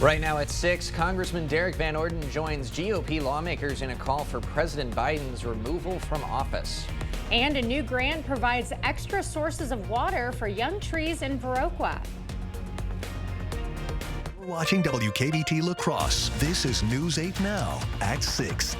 Right now at 6, Congressman Derek Van Orden joins GOP lawmakers in a call for President Biden's removal from office. And a new grant provides extra sources of water for young trees in Viroqua. We're watching WKBT La Crosse. This is News 8 Now at 6.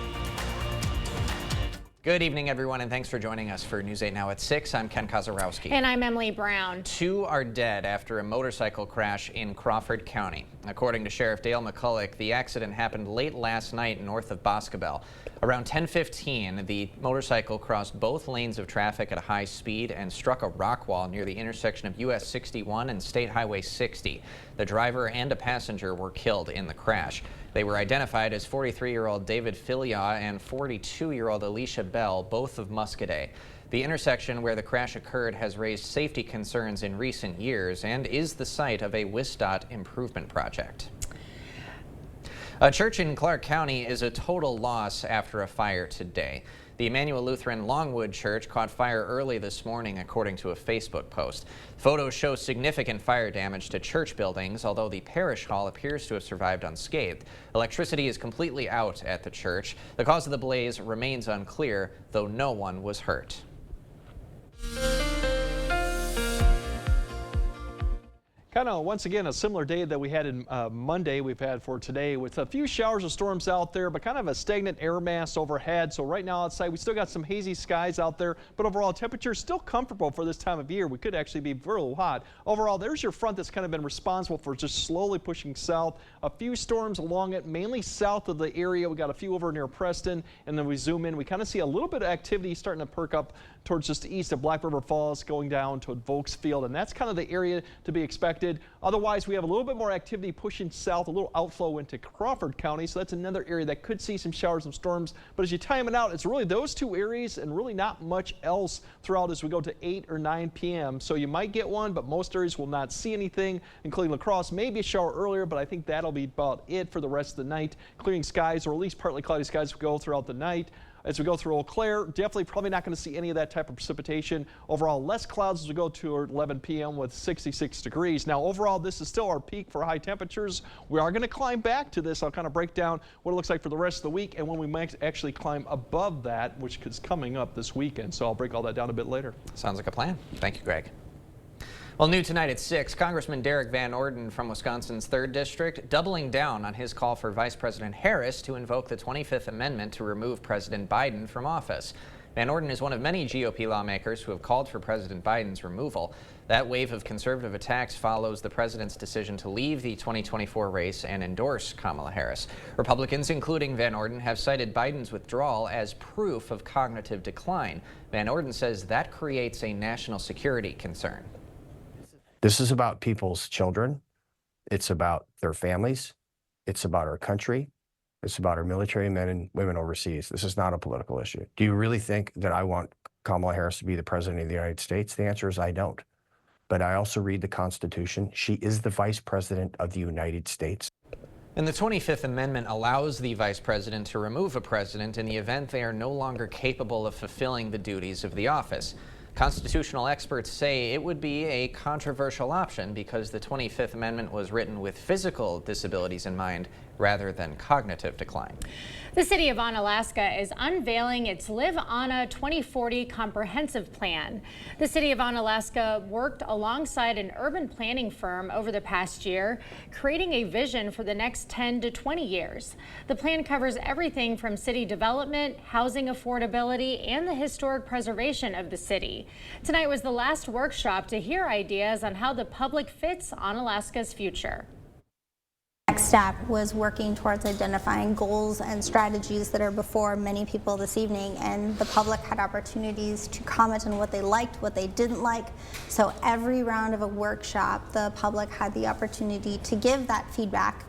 Good evening, everyone, and thanks for joining us for News 8 Now at 6. I'm Ken Kozarowski. And I'm Emily Brown. 2 are dead after a motorcycle crash in Crawford County. According to Sheriff Dale McCulloch, the accident happened late last night north of Boscobel. Around 10:15, the motorcycle crossed both lanes of traffic at a high speed and struck a rock wall near the intersection of US 61 and State Highway 60. The driver and a passenger were killed in the crash. They were identified as 43-year-old David Filia and 42-year-old Alicia Bell, both of Muscadet. The intersection where the crash occurred has raised safety concerns in recent years and is the site of a WSDOT improvement project. A church in Clark County is a total loss after a fire today. The Emmanuel Lutheran Longwood Church caught fire early this morning, according to a Facebook post. Photos show significant fire damage to church buildings, although the parish hall appears to have survived unscathed. Electricity is completely out at the church. The cause of the blaze remains unclear, though no one was hurt. Kind of, once again, a similar day that we had in Monday we've had for today, with a few showers or storms out there, but kind of a stagnant air mass overhead. So right now outside we still got some hazy skies out there, but overall temperature still comfortable for this time of year. We could actually be very hot. Overall, there's your front that's kind of been responsible for just slowly pushing south. A few storms along it, mainly south of the area. We got a few over near Preston, and then we zoom in. We kind of see a little bit of activity starting to perk up towards just east of Black River Falls, going down to Volksfield, and that's kind of the area to be expected. Otherwise, we have a little bit more activity pushing south, a little outflow into Crawford County, so that's another area that could see some showers and storms. But as you time it out, it's really those 2 areas and really not much else throughout as we go to 8 or 9 p.m. So you might get one, but most areas will not see anything, including La Crosse. Maybe a shower earlier, but I think that'll be about it for the rest of the night. Clearing skies, or at least partly cloudy skies, will go throughout the night. As we go through Eau Claire, definitely probably not going to see any of that type of precipitation. Overall, less clouds as we go to 11 p.m. with 66 degrees. Now, overall, this is still our peak for high temperatures. We are going to climb back to this. I'll kind of break down what it looks like for the rest of the week and when we might actually climb above that, which is coming up this weekend. So I'll break all that down a bit later. Sounds like a plan. Thank you, Greg. Well, new tonight at 6, Congressman Derek Van Orden from Wisconsin's 3rd District doubling down on his call for Vice President Harris to invoke the 25th Amendment to remove President Biden from office. Van Orden is one of many GOP lawmakers who have called for President Biden's removal. That wave of conservative attacks follows the president's decision to leave the 2024 race and endorse Kamala Harris. Republicans, including Van Orden, have cited Biden's withdrawal as proof of cognitive decline. Van Orden says that creates a national security concern. This is about people's children. It's about their families. It's about our country. It's about our military men and women overseas. This is not a political issue. Do you really think that I want Kamala Harris to be the president of the United States? The answer is I don't. But I also read the Constitution. She is the vice president of the United States. And the 25th Amendment allows the vice president to remove a president in the event they are no longer capable of fulfilling the duties of the office. Constitutional experts say it would be a controversial option because the 25th Amendment was written with physical disabilities in mind rather than cognitive decline. The city of Onalaska is unveiling its Live Anna 2040 comprehensive plan. The city of Onalaska worked alongside an urban planning firm over the past year, creating a vision for the next 10 to 20 years. The plan covers everything from city development, housing affordability, and the historic preservation of the city. Tonight was the last workshop to hear ideas on how the public fits Onalaska's future. Next step was working towards identifying goals and strategies that are before many people this evening, and the public had opportunities to comment on what they liked, what they didn't like. So every round of a workshop, the public had the opportunity to give that feedback.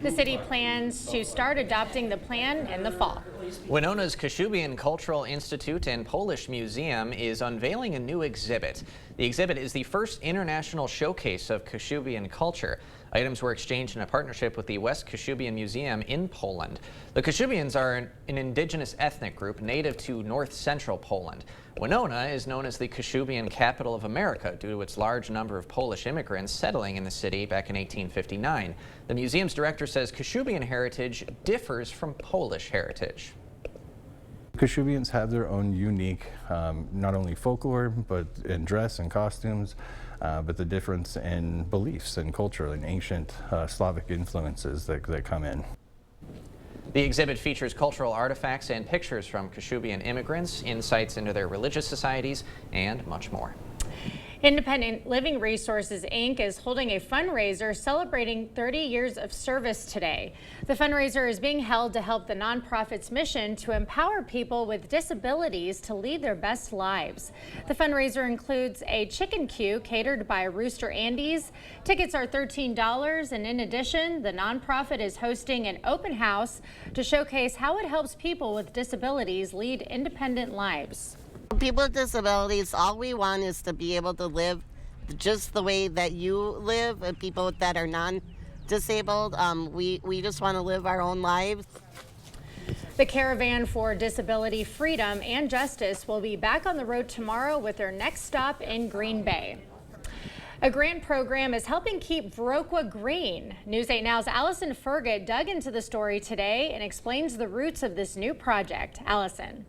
The city plans to start adopting the plan in the fall. Winona's Kashubian Cultural Institute and Polish Museum is unveiling a new exhibit. The exhibit is the first international showcase of Kashubian culture. Items were exchanged in a partnership with the West Kashubian Museum in Poland. The Kashubians are an indigenous ethnic group native to north-central Poland. Winona is known as the Kashubian capital of America due to its large number of Polish immigrants settling in the city back in 1859. The museum's director says Kashubian heritage differs from Polish heritage. Kashubians have their own unique, not only folklore, but in dress and costumes, but the difference in beliefs and culture and ancient Slavic influences that come in. The exhibit features cultural artifacts and pictures from Kashubian immigrants, insights into their religious societies, and much more. Independent Living Resources, Inc. is holding a fundraiser celebrating 30 years of service today. The fundraiser is being held to help the nonprofit's mission to empower people with disabilities to lead their best lives. The fundraiser includes a chicken queue catered by Rooster Andy's. Tickets are $13, and in addition, the nonprofit is hosting an open house to showcase how it helps people with disabilities lead independent lives. People with disabilities, all we want is to be able to live just the way that you live, and people that are non-disabled, we just want to live our own lives. The Caravan for Disability Freedom and Justice will be back on the road tomorrow with their next stop in Green Bay. A grant program is helping keep Viroqua green. News 8 Now's Allison Fergit dug into the story today and explains the roots of this new project. Allison.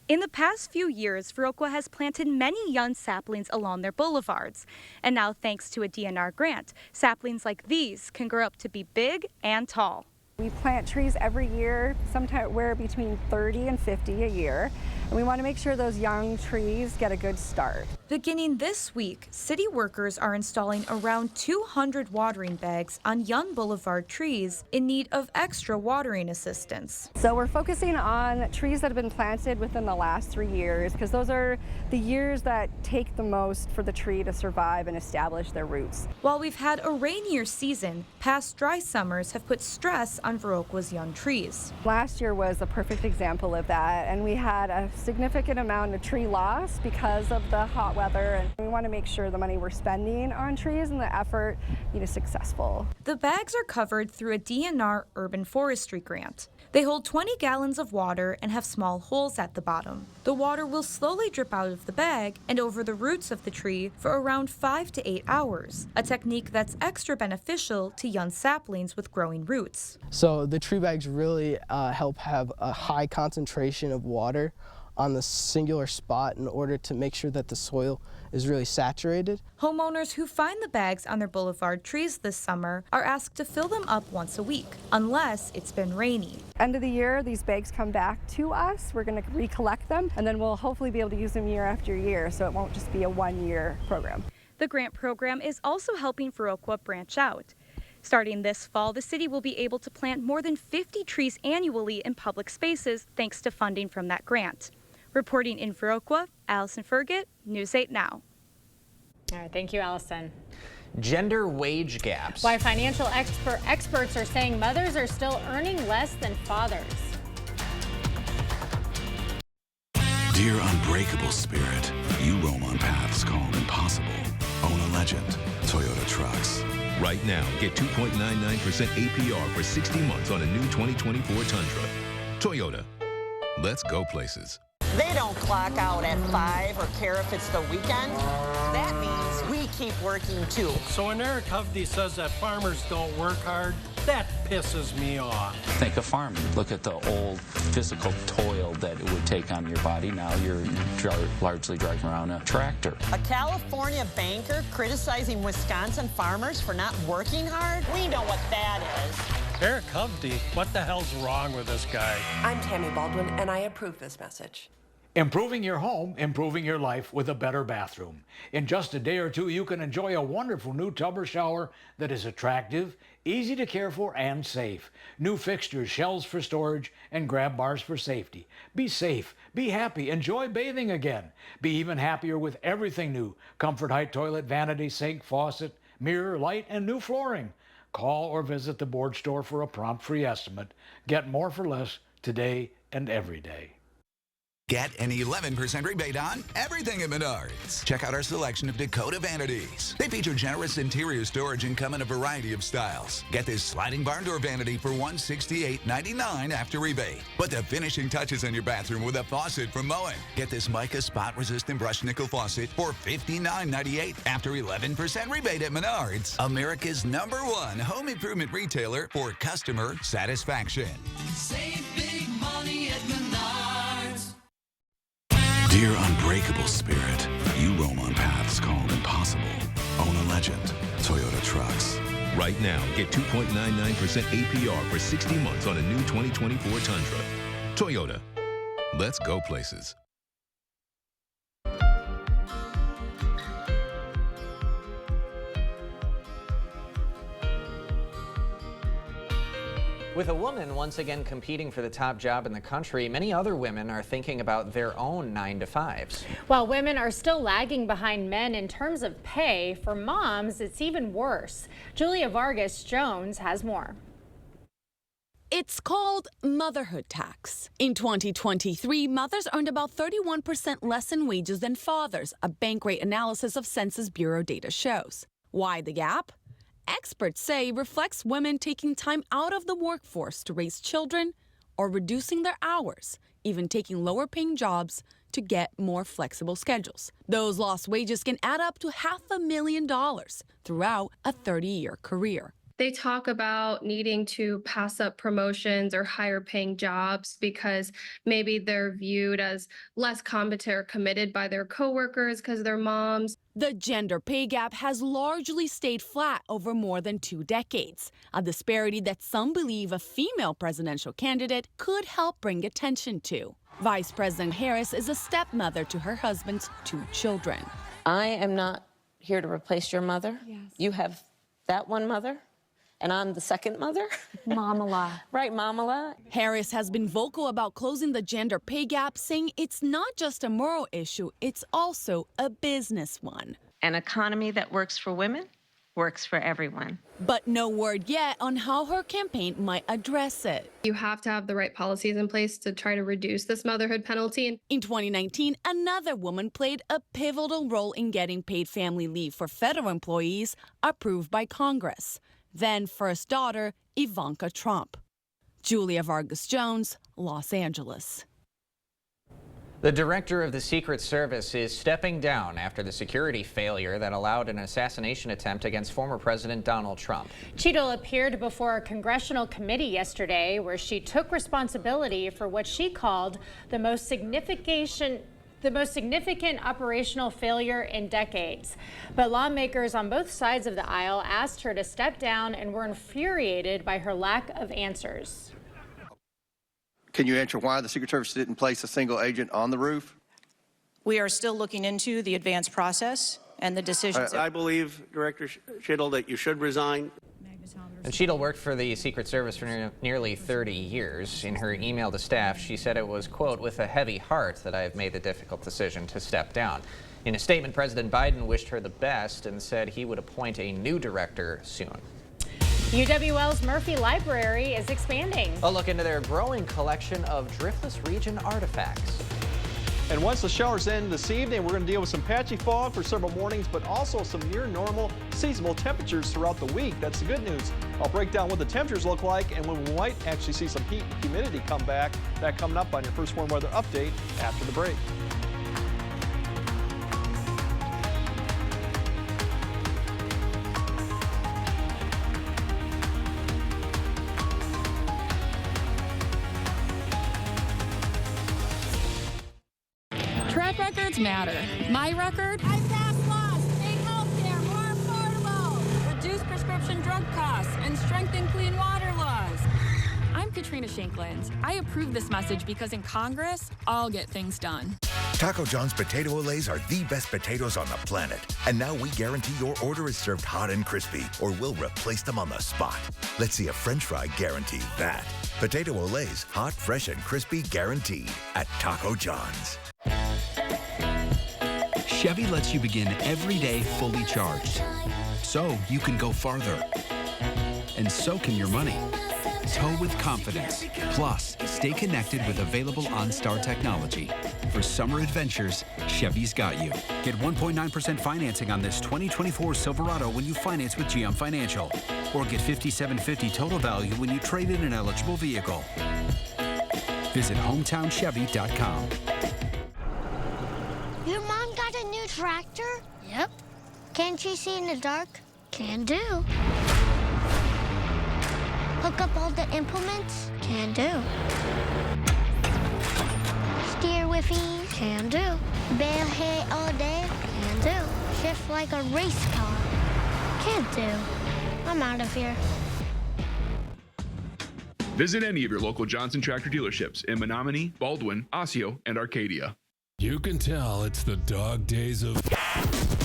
In the past few years, Viroqua has planted many young saplings along their boulevards. And now, thanks to a DNR grant, saplings like these can grow up to be big and tall. We plant trees every year, sometimes we're between 30 and 50 a year, and we want to make sure those young trees get a good start. Beginning this week, city workers are installing around 200 watering bags on young boulevard trees in need of extra watering assistance. So we're focusing on trees that have been planted within the last 3 years, because those are the years that take the most for the tree to survive and establish their roots. While we've had a rainier season, past dry summers have put stress on Viroqua's young trees. Last year was a perfect example of that, and we had a significant amount of tree loss because of the hot weather, and we want to make sure the money we're spending on trees and the effort is successful. The bags are covered through a DNR urban forestry grant. They hold 20 gallons of water and have small holes at the bottom. The water will slowly drip out of the bag and over the roots of the tree for around 5 to 8 hours, a technique that's extra beneficial to young saplings with growing roots. So the tree bags really help have a high concentration of water on the singular spot in order to make sure that the soil is really saturated. Homeowners who find the bags on their boulevard trees this summer are asked to fill them up once a week, unless it's been rainy. End of the year, these bags come back to us. We're going to recollect them, and then we'll hopefully be able to use them year after year, so it won't just be a one-year program. The grant program is also helping Viroqua branch out. Starting this fall, the city will be able to plant more than 50 trees annually in public spaces thanks to funding from that grant. Reporting in Viroqua, Allison Fergit, News 8 Now. All right, thank you, Allison. Gender wage gaps. Why financial experts are saying mothers are still earning less than fathers. Dear unbreakable spirit, you roam on paths called impossible. Own a legend. Toyota Trucks. Right now, get 2.99% APR for 60 months on a new 2024 Tundra. Toyota. Let's go places. They don't clock out at 5 or care if it's the weekend. That means we keep working too. So when Eric Hovde says that farmers don't work hard, that pisses me off. Think of farming. Look at the old physical toil that it would take on your body. Now you're largely driving around a tractor. A California banker criticizing Wisconsin farmers for not working hard? We know what that is. Eric Hovde, what the hell's wrong with this guy? I'm Tammy Baldwin, and I approve this message. Improving your home, improving your life with a better bathroom. In just a day or two, you can enjoy a wonderful new tub or shower that is attractive, easy to care for, and safe. New fixtures, shelves for storage, and grab bars for safety. Be safe, be happy, enjoy bathing again. Be even happier with everything new. Comfort Height toilet, vanity, sink, faucet, mirror, light, and new flooring. Call or visit the board store for a prompt free estimate. Get more for less today and every day. Get an 11% rebate on everything at Menards. Check out our selection of Dakota vanities. They feature generous interior storage and come in a variety of styles. Get this sliding barn door vanity for $168.99 after rebate. Put the finishing touches on your bathroom with a faucet from Moen. Get this mica spot-resistant brushed nickel faucet for $59.98 after 11% rebate at Menards. America's #1 home improvement retailer for customer satisfaction. Save big money at Menards. Dear unbreakable spirit, you roam on paths called impossible. Own a legend. Toyota Trucks. Right now, get 2.99% APR for 60 months on a new 2024 Tundra. Toyota. Let's go places. With a woman once again competing for the top job in the country, many other women are thinking about their own 9-to-5s. While women are still lagging behind men in terms of pay, for moms, it's even worse. Julia Vargas Jones has more. It's called motherhood tax. In 2023, mothers earned about 31% less in wages than fathers, a Bankrate analysis of Census Bureau data shows. Why the gap? Experts say reflects women taking time out of the workforce to raise children or reducing their hours, even taking lower paying jobs to get more flexible schedules. Those lost wages can add up to $500,000 throughout a 30-year career. They talk about needing to pass up promotions or higher paying jobs because maybe they're viewed as less competent or committed by their coworkers because they're moms. The gender pay gap has largely stayed flat over more than 2 decades, a disparity that some believe a female presidential candidate could help bring attention to. Vice President Harris is a stepmother to her husband's 2 children. I am not here to replace your mother. Yes. You have that one mother. And I'm the second mother. Mamala. Right, Mamala. Harris has been vocal about closing the gender pay gap, saying it's not just a moral issue, it's also a business one. An economy that works for women works for everyone. But no word yet on how her campaign might address it. You have to have the right policies in place to try to reduce this motherhood penalty. In 2019, another woman played a pivotal role in getting paid family leave for federal employees approved by Congress. Then first daughter, Ivanka Trump. Julia Vargas Jones, Los Angeles. The director of the Secret Service is stepping down after the security failure that allowed an assassination attempt against former President Donald Trump. Cheadle appeared before a congressional committee yesterday where she took responsibility for what she called the most significant operational failure in decades. But lawmakers on both sides of the aisle asked her to step down and were infuriated by her lack of answers. Can you answer why the Secret Service didn't place a single agent on the roof? We are still looking into the advanced process and the decisions. I believe, Director Cheadle, that you should resign. And Cheadle worked for the Secret Service for nearly 30 years. In her email to staff, she said it was, quote, with a heavy heart that I have made the difficult decision to step down. In a statement, President Biden wished her the best and said he would appoint a new director soon. UWL's Murphy Library is expanding. A look into their growing collection of Driftless Region artifacts. And once the showers end this evening, we're going to deal with some patchy fog for several mornings, but also some near normal seasonal temperatures throughout the week. That's the good news. I'll break down what the temperatures look like and when we might actually see some heat and humidity come back. That coming up on your First Warn Weather Update after the break. Track records matter. My record? I passed laws to make healthcare more affordable, reduce prescription drug costs, and strengthen clean water laws. I'm Katrina Shankland. I approve this message because in Congress, I'll get things done. Taco John's potato olays are the best potatoes on the planet. And now we guarantee your order is served hot and crispy, or we'll replace them on the spot. Let's see a French fry guarantee that. Potato olays, hot, fresh, and crispy guaranteed at Taco John's. Chevy lets you begin every day fully charged, so you can go farther. And so can your money. tow with confidence. Plus, stay connected with available OnStar technology. For summer adventures, Chevy's got you. Get 1.9% financing on this 2024 Silverado when you finance with GM Financial. Or get $5,750 total value when you trade in an eligible vehicle. Visit HometownChevy.com. Your mom got a new tractor? Yep. Can't she see in the dark? Can do. Hook up all the implements? Can do. Steer with ease? Can do. Bale hay all day? Can do. Shift like a race car? Can't do. I'm out of here. Visit any of your local Johnson Tractor dealerships in Menominee, Baldwin, Osseo, and Arcadia. You can tell it's the dog days of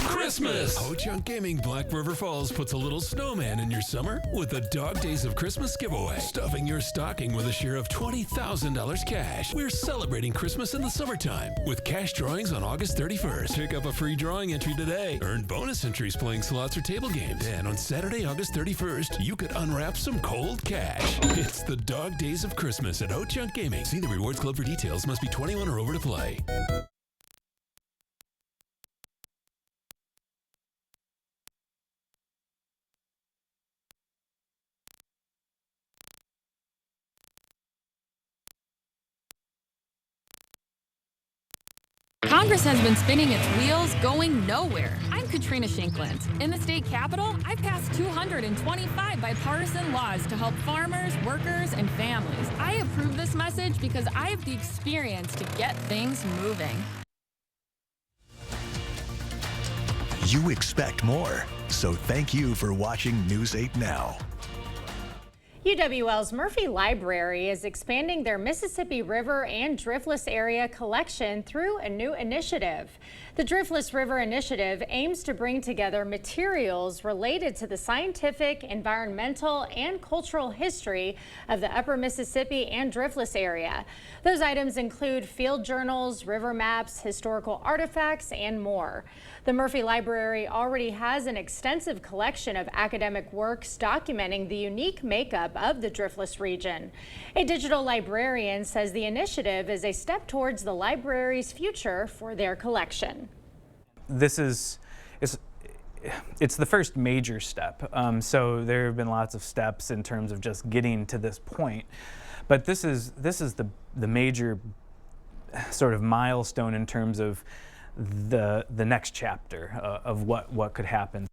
Christmas. Ho-Chunk Gaming Black River Falls puts a little snowman in your summer with the Dog Days of Christmas giveaway. Stuffing your stocking with a share of $20,000 cash. We're celebrating Christmas in the summertime with cash drawings on August 31st. Pick up a free drawing entry today. Earn bonus entries playing slots or table games. And on Saturday, August 31st, you could unwrap some cold cash. It's the Dog Days of Christmas at Ho-Chunk Gaming. See the Rewards Club for details. Must be 21 or over to play. Congress has been spinning its wheels, going nowhere. I'm Katrina Shankland. In the state capitol, I've passed 225 bipartisan laws to help farmers, workers, and families. I approve this message because I have the experience to get things moving. You expect more, so thank you for watching News 8 Now. UWL's Murphy Library is expanding their Mississippi River and Driftless area collection through a new initiative. The Driftless River Initiative aims to bring together materials related to the scientific, environmental, and cultural history of the upper Mississippi and Driftless area. Those items include field journals, river maps, historical artifacts, and more. The Murphy Library already has an extensive collection of academic works documenting the unique makeup of the Driftless region. A digital librarian says the initiative is a step towards the library's future for their collection. This is it's the first major step. So there have been lots of steps in terms of just getting to this point, but this is the major sort of milestone in terms of the next chapter of what could happen.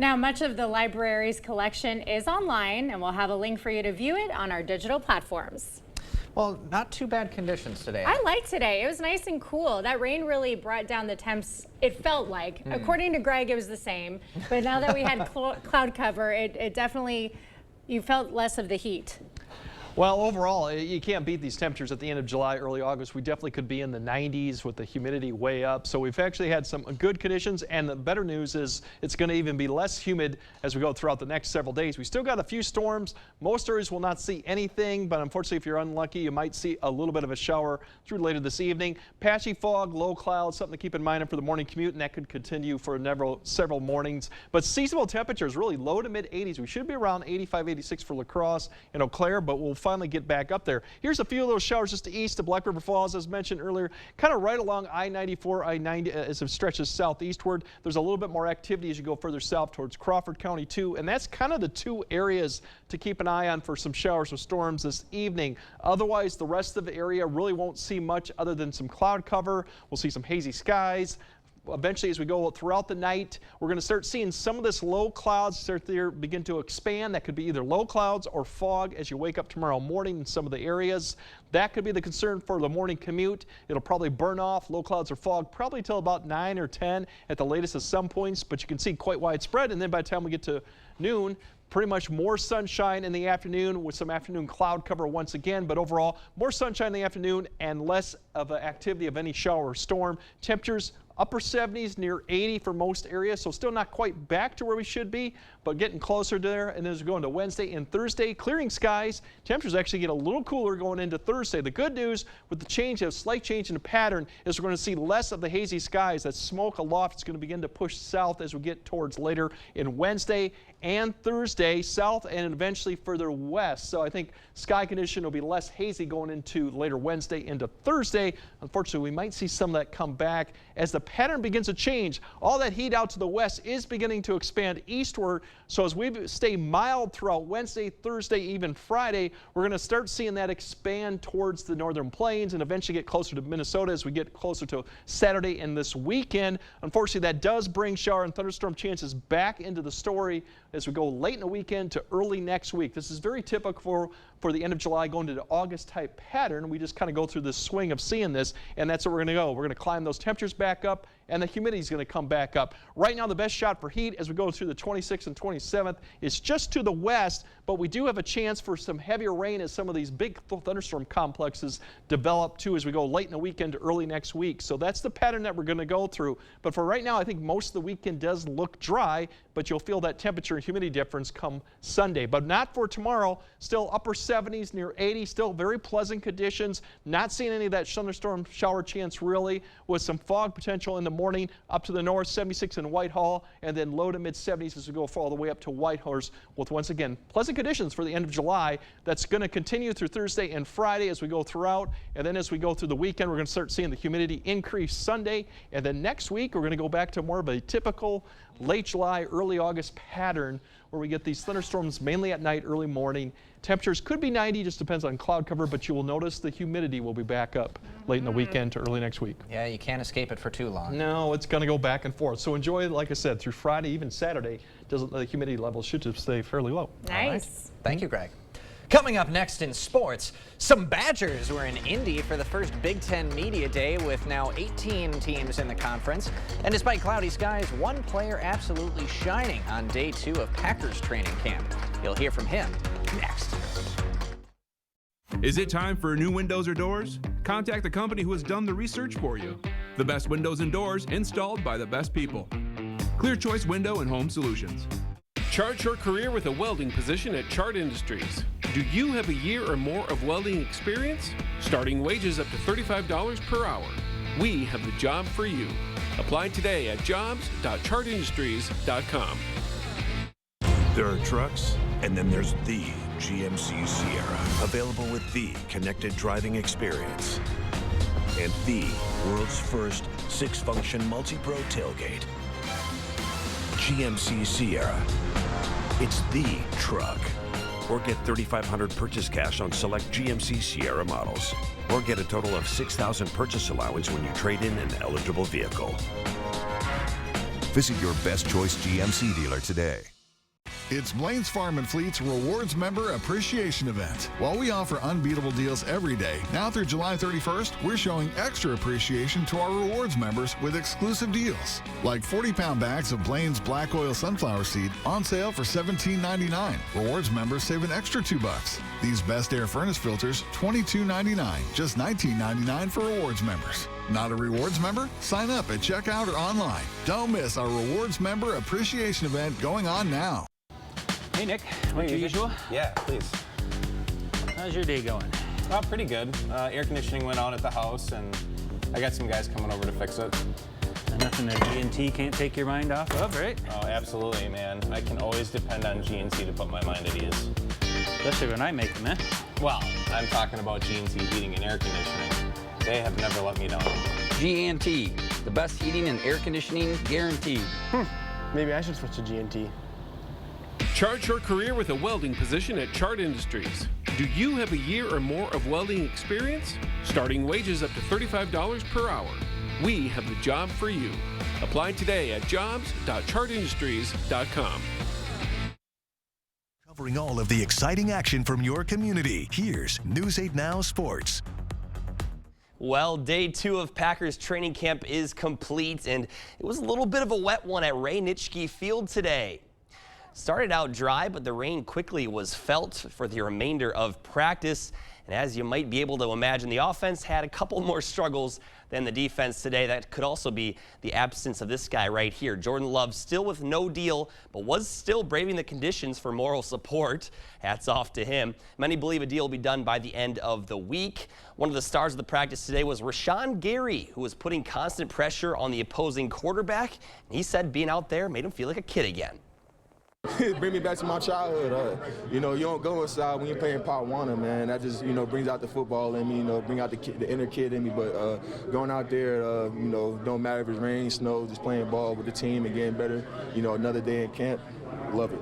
Now, much of the library's collection is online, and we'll have a link for you to view it on our digital platforms. Well, not too bad conditions today. I liked today. It was nice and cool. That rain really brought down the temps, it felt like. According to Greg, it was the same. But now that we had cloud cover, it definitely, you felt less of the heat. Well, overall, you can't beat these temperatures at the end of July, early August. We definitely could be in the 90s with the humidity way up. So we've actually had some good conditions, and the better news is it's going to even be less humid as we go throughout the next several days. We still got a few storms. Most areas will not see anything, but unfortunately, if you're unlucky, you might see a little bit of a shower through later this evening. Patchy fog, low clouds, something to keep in mind for the morning commute, and that could continue for several mornings. But seasonal temperatures really low to mid 80s. We should be around 85, 86 for La Crosse and Eau Claire, but we'll finally get back up there. Here's a few of those showers just east of Black River Falls, as mentioned earlier, kind of right along I-94, I-90 as it stretches southeastward. There's a little bit more activity as you go further south towards Crawford County too, and that's kind of the two areas to keep an eye on for some showers or storms this evening. Otherwise, the rest of the area really won't see much other than some cloud cover. We'll see some hazy skies. Eventually, as we go throughout the night, we're going to start seeing some of this low clouds begin to expand. That could be either low clouds or fog as you wake up tomorrow morning in some of the areas. That could be the concern for the morning commute. It'll probably burn off, low clouds or fog, probably till about 9 or 10 at the latest at some points, but you can see quite widespread. And then by the time we get to noon, pretty much more sunshine in the afternoon with some afternoon cloud cover once again, but overall more sunshine in the afternoon and less of an activity of any shower or storm. Temperatures Upper 70s, near 80 for most areas, so still not quite back to where we should be, but getting closer to there. And then as we go into Wednesday and Thursday, clearing skies. Temperatures actually get a little cooler going into Thursday. The good news with the slight change in the pattern is we're going to see less of the hazy skies. That smoke aloft is going to begin to push south as we get towards later in Wednesday and Thursday, south and eventually further west. So I think sky condition will be less hazy going into later Wednesday into Thursday. Unfortunately, we might see some of that come back as the pattern begins to change. All that heat out to the west is beginning to expand eastward. So as we stay mild throughout Wednesday, Thursday, even Friday, we're going to start seeing that expand towards the northern plains and eventually get closer to Minnesota as we get closer to Saturday and this weekend. Unfortunately, that does bring shower and thunderstorm chances back into the story as we go late in the weekend to early next week. This is very typical for the end of July going to the August type pattern. We just kind of go through this swing of seeing this, and that's where we're going to go. We're going to climb those temperatures back up, and the humidity is going to come back up. Right now, the best shot for heat as we go through the 26th and 27th is just to the west, but we do have a chance for some heavier rain as some of these big thunderstorm complexes develop too as we go late in the weekend to early next week. So that's the pattern that we're going to go through. But for right now, I think most of the weekend does look dry, but you'll feel that temperature and humidity difference come Sunday. But not for tomorrow. Still upper 70s, near 80, still very pleasant conditions. Not seeing any of that thunderstorm shower chance really, with some fog potential in the morning up to the north, 76 in Whitehall, and then low to mid 70s as we go all the way up to Whitehorse with once again pleasant conditions for the end of July. That's going to continue through Thursday and Friday as we go throughout, and then as we go through the weekend, we're going to start seeing the humidity increase Sunday, and then next week we're going to go back to more of a typical late July, early August pattern where we get these thunderstorms mainly at night, early morning. Temperatures could be 90, just depends on cloud cover, but you will notice the humidity will be back up late in the weekend to early next week. Yeah, you can't escape it for too long. No, it's going to go back and forth. So enjoy, like I said, through Friday, even Saturday, the humidity levels should just stay fairly low. Nice. Right. Thank you, Greg. Coming up next in sports, some Badgers were in Indy for the first Big Ten Media Day with now 18 teams in the conference. And despite cloudy skies, one player absolutely shining on day 2 of Packers training camp. You'll hear from him next. Is it time for new windows or doors? Contact the company who has done the research for you. The best windows and doors installed by the best people. Clear Choice Window and Home Solutions. Chart your career with a welding position at Chart Industries. Do you have a year or more of welding experience? Starting wages up to $35 per hour. We have the job for you. Apply today at jobs.chartindustries.com. There are trucks, and then there's the GMC Sierra, available with the connected driving experience and the world's first 6-function multi-pro tailgate. GMC Sierra. It's the truck. Or get $3,500 purchase cash on select GMC Sierra models. Or get a total of $6,000 purchase allowance when you trade in an eligible vehicle. Visit your best choice GMC dealer today. It's Blaine's Farm and Fleet's Rewards Member Appreciation Event. While we offer unbeatable deals every day, now through July 31st, we're showing extra appreciation to our rewards members with exclusive deals. Like 40-pound bags of Blaine's Black Oil Sunflower Seed on sale for $17.99. Rewards members save an extra $2. These Best Air Furnace Filters, $22.99. Just $19.99 for rewards members. Not a rewards member? Sign up at checkout or online. Don't miss our Rewards Member Appreciation Event going on now. Hey Nick, like your usual? Yeah, please. How's your day going? Oh, pretty good. Air conditioning went out at the house, and I got some guys coming over to fix it. Nothing that GNT can't take your mind off of, right? Oh, absolutely, man. I can always depend on GNC to put my mind at ease. Especially when I make them, eh? Well, I'm talking about GNC heating and air conditioning. They have never let me down. GNT, the best heating and air conditioning guaranteed. Maybe I should switch to GNT. Chart your career with a welding position at Chart Industries. Do you have a year or more of welding experience? Starting wages up to $35 per hour. We have the job for you. Apply today at jobs.chartindustries.com. Covering all of the exciting action from your community, here's News 8 Now Sports. Well, day 2 of Packers training camp is complete, and it was a little bit of a wet one at Ray Nitschke Field today. Started out dry, but the rain quickly was felt for the remainder of practice. And as you might be able to imagine, the offense had a couple more struggles Then the defense today, that could also be the absence of this guy right here. Jordan Love still with no deal, but was still braving the conditions for moral support. Hats off to him. Many believe a deal will be done by the end of the week. One of the stars of the practice today was Rashawn Gary, who was putting constant pressure on the opposing quarterback. He said being out there made him feel like a kid again. Bring me back to my childhood. You don't go inside when you're playing Pop Warner, man. That just, brings out the football in me, bring out the inner kid in me. But going out there, don't matter if it's rain, snow, just playing ball with the team and getting better. Another day in camp, love it.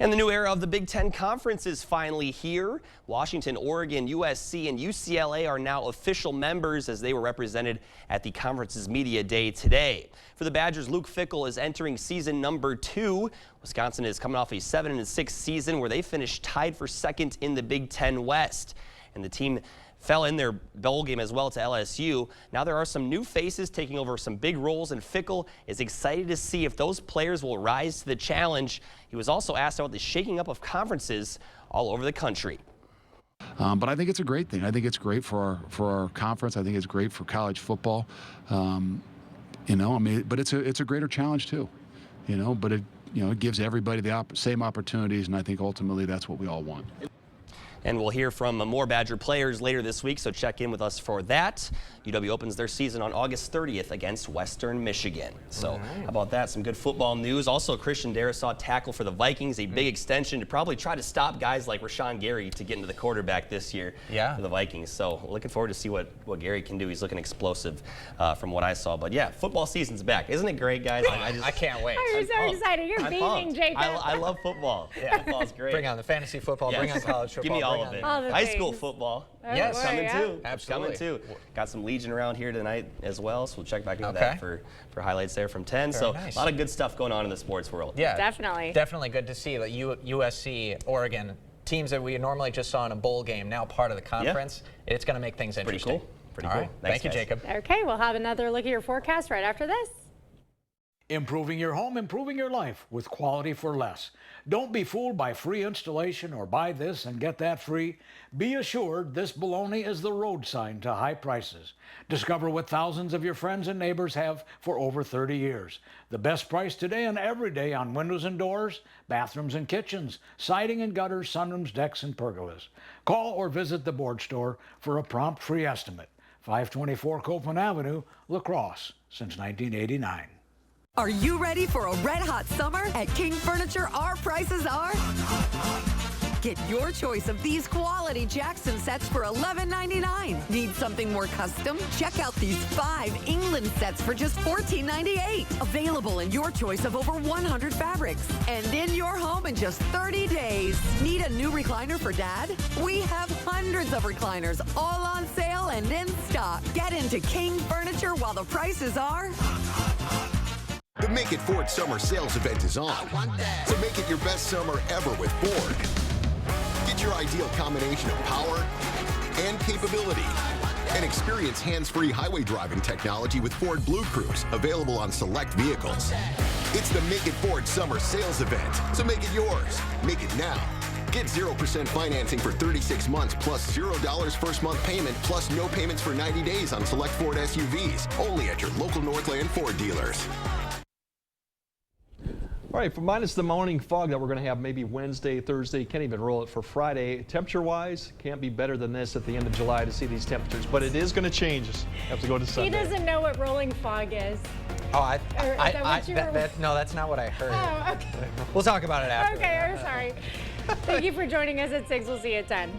And the new era of the Big Ten Conference is finally here. Washington, Oregon, USC, and UCLA are now official members as they were represented at the conference's media day today. For the Badgers, Luke Fickell is entering season number 2. Wisconsin is coming off a 7-6 season where they finished tied for second in the Big Ten West. And the team fell in their bowl game as well to LSU. Now there are some new faces taking over some big roles, and Fickell is excited to see if those players will rise to the challenge. He was also asked about the shaking up of conferences all over the country. But I think it's a great thing. I think it's great for our conference. I think it's great for college football. But it's a greater challenge too. But it gives everybody the same opportunities, and I think ultimately that's what we all want. And we'll hear from more Badger players later this week, so check in with us for that. UW opens their season on August 30th against Western Michigan. So how about that? Some good football news. Also, Christian Darrisaw tackle for the Vikings, a big extension to probably try to stop guys like Rashawn Gary to get into the quarterback this year for the Vikings. So looking forward to see what Gary can do. He's looking explosive from what I saw. But yeah, football season's back. Isn't it great, guys? I can't wait. Oh, you're so excited. You're beaming, Jacob. I love football. Yeah, football's great. Bring on the fantasy football, bring on college football. Give me all of it. High school football. Yes, coming too. Absolutely. Coming too. Got some Legion around here tonight as well, so we'll check back into that for highlights there from 10. Very so nice. A lot of good stuff going on in the sports world. Yeah, definitely good to see that USC, Oregon, teams that we normally just saw in a bowl game, now part of the conference. It's going to make things interesting. Pretty cool. Thank you, Jacob. Okay, we'll have another look at your forecast right after this. Improving your home, improving your life with quality for less. Don't be fooled by free installation or buy this and get that free. Be assured this baloney is the road sign to high prices. Discover what thousands of your friends and neighbors have for over 30 years. The best price today and every day on windows and doors, bathrooms and kitchens, siding and gutters, sunrooms, decks, and pergolas. Call or visit the board store for a prompt free estimate. 524 Copeland Avenue, La Crosse, since 1989. Are you ready for a red-hot summer? At King Furniture, our prices are... Get your choice of these quality Jackson sets for $11.99. Need something more custom? Check out these 5 England sets for just $14.98. Available in your choice of over 100 fabrics. And in your home in just 30 days. Need a new recliner for Dad? We have hundreds of recliners all on sale and in stock. Get into King Furniture while the prices are... The Make It Ford Summer Sales Event is on. So make it your best summer ever with Ford. Get your ideal combination of power and capability. And experience hands-free highway driving technology with Ford Blue Cruise, available on select vehicles. It's the Make It Ford Summer Sales Event. So make it yours. Make it now. Get 0% financing for 36 months plus $0 first month payment plus no payments for 90 days on select Ford SUVs. Only at your local Northland Ford dealers. All right, minus the morning fog that we're going to have maybe Wednesday, Thursday, can't even roll it for Friday. Temperature-wise, can't be better than this at the end of July to see these temperatures, but it is going to change. Have to go to Sunday. He doesn't know what rolling fog is. Oh, No, that's not what I heard. Oh, okay. We'll talk about it after. Okay, I'm sorry. Thank you for joining us at 6. We'll see you at 10.